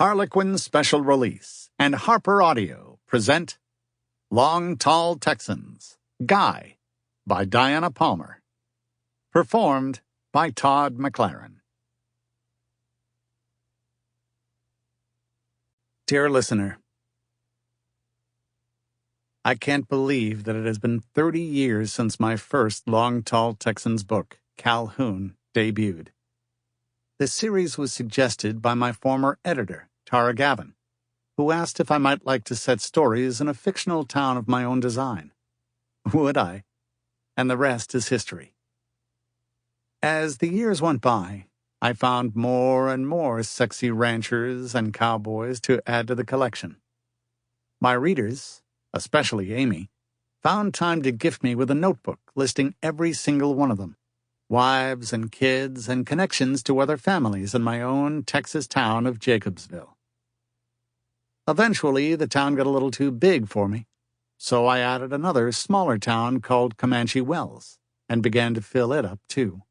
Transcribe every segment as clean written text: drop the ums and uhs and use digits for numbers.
Harlequin Special Release and HarlequinAudio present Long Tall Texans, Guy by Diana Palmer. Performed by Todd Mclaren. Dear listener, I can't believe that it has been 30 years since my first Long Tall Texans book, Calhoun, debuted. This series was suggested by my former editor, Tara Gavin, who asked if I might like to set stories in a fictional town of my own design. Would I? And the rest is history. As the years went by, I found more and more sexy ranchers and cowboys to add to the collection. My readers, especially Amy, found time to gift me with a notebook listing every single one of them, wives and kids and connections to other families in my own Texas town of Jacobsville. Eventually, the town got a little too big for me, so I added another smaller town called Comanche Wells and began to fill it up too.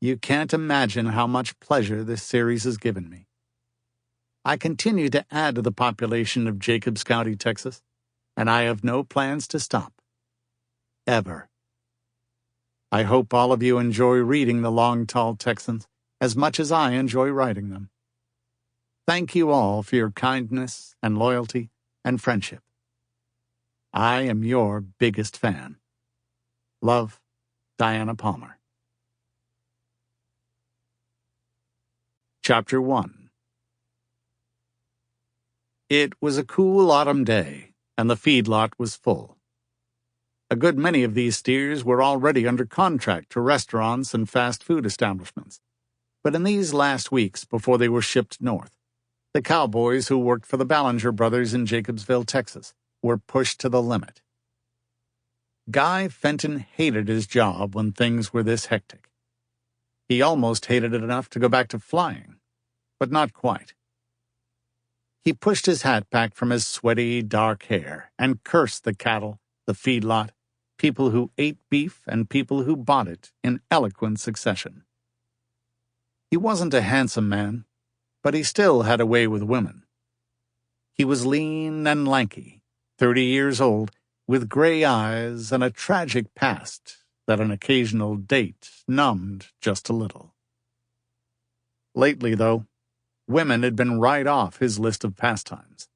You can't imagine how much pleasure this series has given me. I continue to add to the population of Jacobs County, Texas, and I have no plans to stop. Ever. I hope all of you enjoy reading The Long Tall Texans as much as I enjoy writing them. Thank you all for your kindness and loyalty and friendship. I am your biggest fan. Love, Diana Palmer. Chapter 1. It was a cool autumn day, and the feedlot was full. A good many of these steers were already under contract to restaurants and fast food establishments. But in these last weeks before they were shipped north, the cowboys who worked for the Ballinger brothers in Jacobsville, Texas, were pushed to the limit. Guy Fenton hated his job when things were this hectic. He almost hated it enough to go back to flying, but not quite. He pushed his hat back from his sweaty, dark hair and cursed the cattle, the feedlot, people who ate beef and people who bought it in eloquent succession. He wasn't a handsome man, but he still had a way with women. He was lean and lanky, 30 years old, with gray eyes and a tragic past that an occasional date numbed just a little. Lately, though, women had been right off his list of pastimes.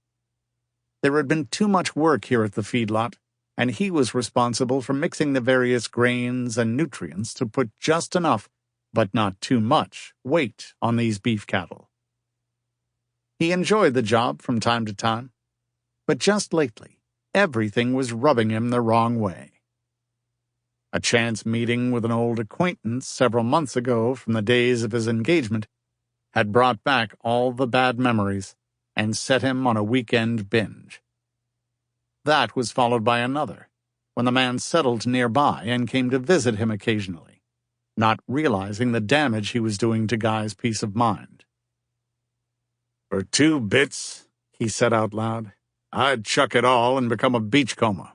There had been too much work here at the feedlot, and he was responsible for mixing the various grains and nutrients to put just enough, but not too much, weight on these beef cattle. He enjoyed the job from time to time, but just lately, everything was rubbing him the wrong way. A chance meeting with an old acquaintance several months ago from the days of his engagement had brought back all the bad memories and set him on a weekend binge. That was followed by another, when the man settled nearby and came to visit him occasionally, not realizing the damage he was doing to Guy's peace of mind. "For 2 bits," he said out loud, "I'd chuck it all and become a beachcomber."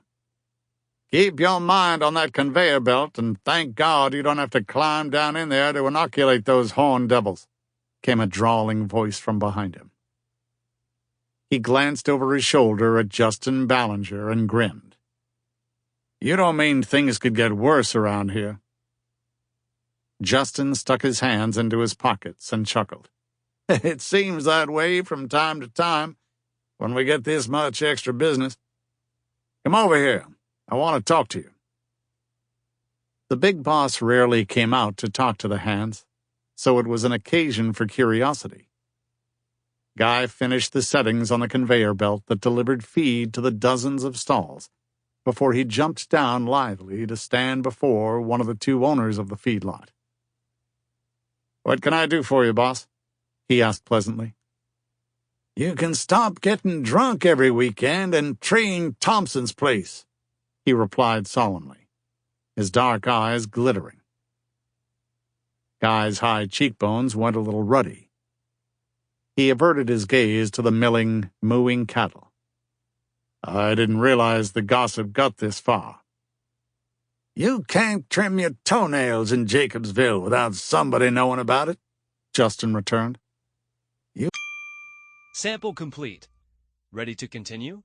"Keep your mind on that conveyor belt, and thank God you don't have to climb down in there to inoculate those horn devils," came a drawling voice from behind him. He glanced over his shoulder at Justin Ballinger and grinned. "You don't mean things could get worse around here?" Justin stuck his hands into his pockets and chuckled. "It seems that way from time to time when we get this much extra business. Come over here. I want to talk to you." The big boss rarely came out to talk to the hands, so it was an occasion for curiosity. Guy finished the settings on the conveyor belt that delivered feed to the dozens of stalls before he jumped down lively to stand before one of the 2 owners of the feedlot. "What can I do for you, boss?" he asked pleasantly. "You can stop getting drunk every weekend and train Thompson's place," he replied solemnly, his dark eyes glittering. Guy's high cheekbones went a little ruddy. He averted his gaze to the milling, mooing cattle. "I didn't realize the gossip got this far." "You can't trim your toenails in Jacobsville without somebody knowing about it," Justin returned. "You Sample complete. Ready to continue?